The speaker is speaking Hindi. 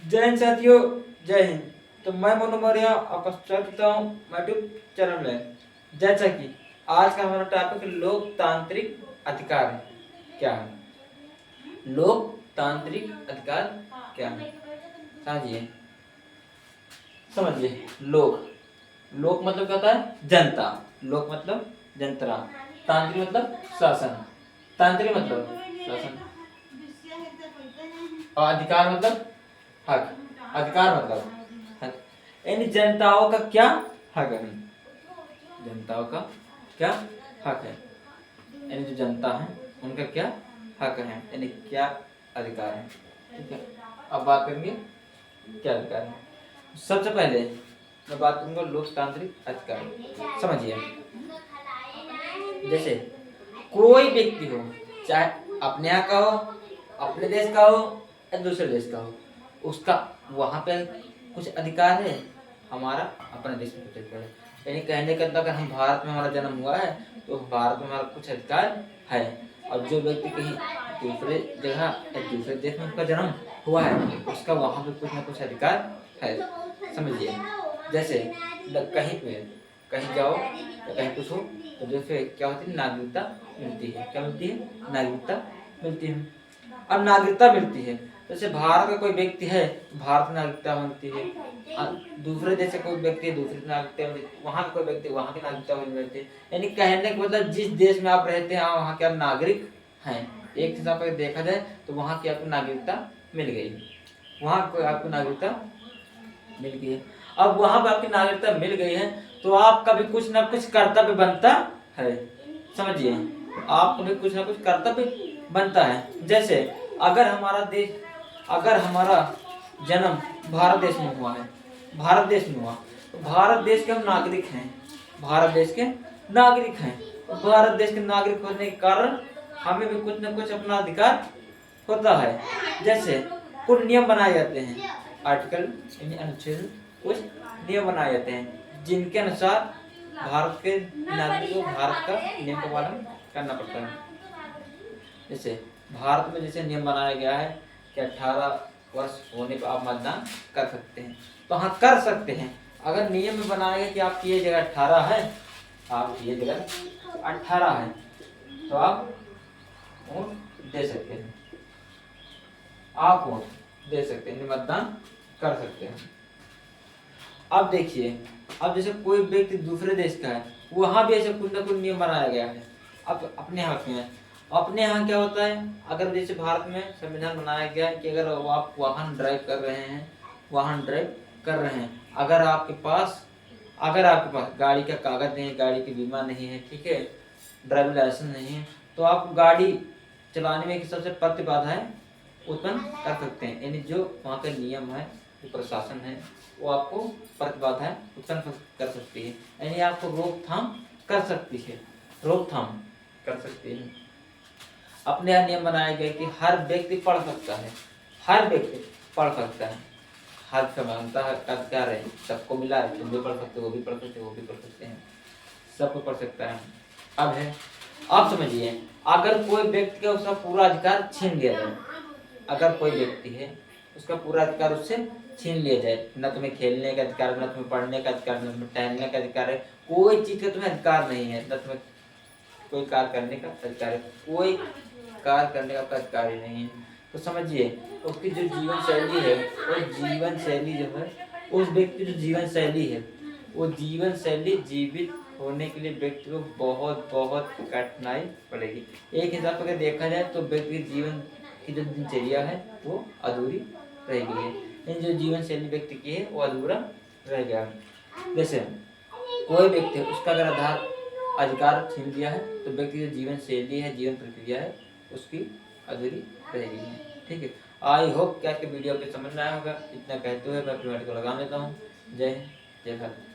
जय हिंद साथियों, जय हिंद। तो मैं मोनू मौर्य आपका स्वागत करता हूँ यूट्यूब चैनल में। जैसा कि आज का हमारा टॉपिक लोकतांत्रिक अधिकार है। क्या है लोकतांत्रिक अधिकार? क्या है समझिए समझिए। लोक मतलब क्या होता है? जनता। लोक मतलब जनता, तांत्रिक मतलब शासन, तांत्रिक मतलब शासन, और अधिकार मतलब हक। अधिकार मतलब हक, यानी जनताओं का क्या हक है? जनताओं का क्या हक है, यानी जो जनता है उनका क्या हक है, यानी क्या अधिकार है। ठीक है, अब बात करेंगे क्या अधिकार है। सबसे पहले मैं बात करूंगा लोकतांत्रिक अधिकार। समझिए, जैसे कोई व्यक्ति हो, चाहे अपने यहाँ का हो, अपने देश का हो या दूसरे देश का हो, उसका वहां पे कुछ अधिकार है। हमारा अपने देश में कुछ अधिकार है, यानी कहने का मतलब अगर हम भारत में हमारा जन्म हुआ है तो भारत में हमारा कुछ अधिकार है। और जो व्यक्ति कहीं दूसरे जगह या दूसरे देश में उसका जन्म हुआ है, उसका वहां पे कुछ ना कुछ अधिकार है। समझिए, जैसे कहीं पे कहीं जाओ या कहीं कुछ हो तो जैसे क्या होती है, नागरिकता मिलती है। क्या मिलती है? नागरिकता मिलती है। अब नागरिकता मिलती है, जैसे भारत का कोई व्यक्ति है तो भारत की नागरिकता मिलती है। दूसरे देश से कोई व्यक्ति है, दूसरी नागरिकता मिलती है। वहाँ का कोई व्यक्ति, वहाँ की नागरिकता मिलती है। यानी कहने का मतलब जिस देश में आप रहते हैं वहाँ के आप नागरिक हैं। एक हिसाब से देखा जाए तो वहाँ की आपको नागरिकता मिल गई, वहाँ को आपको नागरिकता मिल गई है। अब वहाँ पर आपकी नागरिकता मिल गई है तो आपका भी कुछ ना कुछ कर्तव्य बनता है। समझिए, आपको भी कुछ ना कुछ कर्तव्य बनता है। जैसे अगर हमारा देश, अगर हमारा जन्म भारत देश में हुआ है, भारत देश में हुआ तो भारत देश के हम नागरिक हैं, भारत देश के नागरिक हैं। भारत देश के नागरिक होने के कारण हमें भी कुछ ना कुछ अपना अधिकार होता है। जैसे कुछ नियम बनाए जाते हैं, आर्टिकल यानी अनुच्छेद, कुछ नियम बनाए जाते हैं जिनके अनुसार भारत के नागरिकों को भारत का नियम का पालन करना पड़ता है। जैसे भारत में जैसे नियम बनाया गया है कि 18 वर्ष होने पर आप मतदान कर सकते हैं, तो हाँ कर सकते हैं। अगर नियम में बनाया गया कि आपकी ये जगह 18 है, आपकी ये जगह 18 है, तो आप वोट दे सकते हैं, आप वोट दे सकते हैं, मतदान कर सकते हैं। अब देखिए, अब जैसे कोई व्यक्ति दूसरे देश का है, वहां भी ऐसे कुछ ना कुछ नियम बनाया गया है। अब अपने हाथ में है, अपने यहाँ क्या होता है, अगर जैसे भारत में संविधान बनाया गया है कि अगर आप वाहन ड्राइव कर रहे हैं, वाहन ड्राइव कर रहे हैं, अगर आपके पास गाड़ी का कागज नहीं है, गाड़ी की बीमा नहीं है, ठीक है, ड्राइविंग लाइसेंस नहीं है, तो आप गाड़ी चलाने में सबसे प्रतिबाधाएं उत्पन्न कर सकते हैं। यानी जो वहाँ का नियम है, जो प्रशासन है, वो आपको प्रतिबाधाएं उत्पन्न कर सकती है, यानी आपको रोकथाम कर सकती है, रोकथाम कर सकती है। अपने यहाँ नियम बनाया गया कि हर व्यक्ति पढ़ सकता है, हर व्यक्ति पढ़ सकता है, हर समानता का अधिकार है, सबको मिला है। तुम भी पढ़ सकते हो, वो भी पढ़ सकते हो, वो भी पढ़ सकते हैं, सबको पढ़ सकता है। अब है, अब समझिए, अगर कोई व्यक्ति का उसका पूरा अधिकार छीन लिया जाए, अगर कोई व्यक्ति है उसका पूरा अधिकार उससे छीन लिया जाए, न तुम्हें खेलने का अधिकार, न तुम्हें पढ़ने का अधिकार, न तुम्हें टहलने का अधिकार है, कोई चीज का तुम्हें अधिकार नहीं है, न तुम्हें कोई कार्य करने का अधिकार है, कोई कार्य करने का अधिकार ही नहीं है, तो समझिए उसकी जो जीवन शैली है, वो जीवन शैली जो है, उस व्यक्ति की जो जीवन शैली है, वो जीवन शैली जीवित होने के लिए व्यक्ति को बहुत बहुत कठिनाई पड़ेगी। एक हिसाब से अगर देखा जाए तो व्यक्ति के जीवन की जो दिनचर्या है वो अधूरी रह गई है, इन जो जीवन शैली व्यक्ति की है वो अधूरा रह गया है। जैसे कोई व्यक्ति उसका अगर आधार अधिकार छीन लिया है तो व्यक्ति की जीवन शैली है, जीवन प्रक्रिया है, उसकी अधूरी रहेगी। ठीक है, आई होप कि आज के वीडियो आपके समझ में आया होगा। इतना कहते हुए मैं अपनी बात को लगा लेता हूँ। जय हिंद, जय भारत।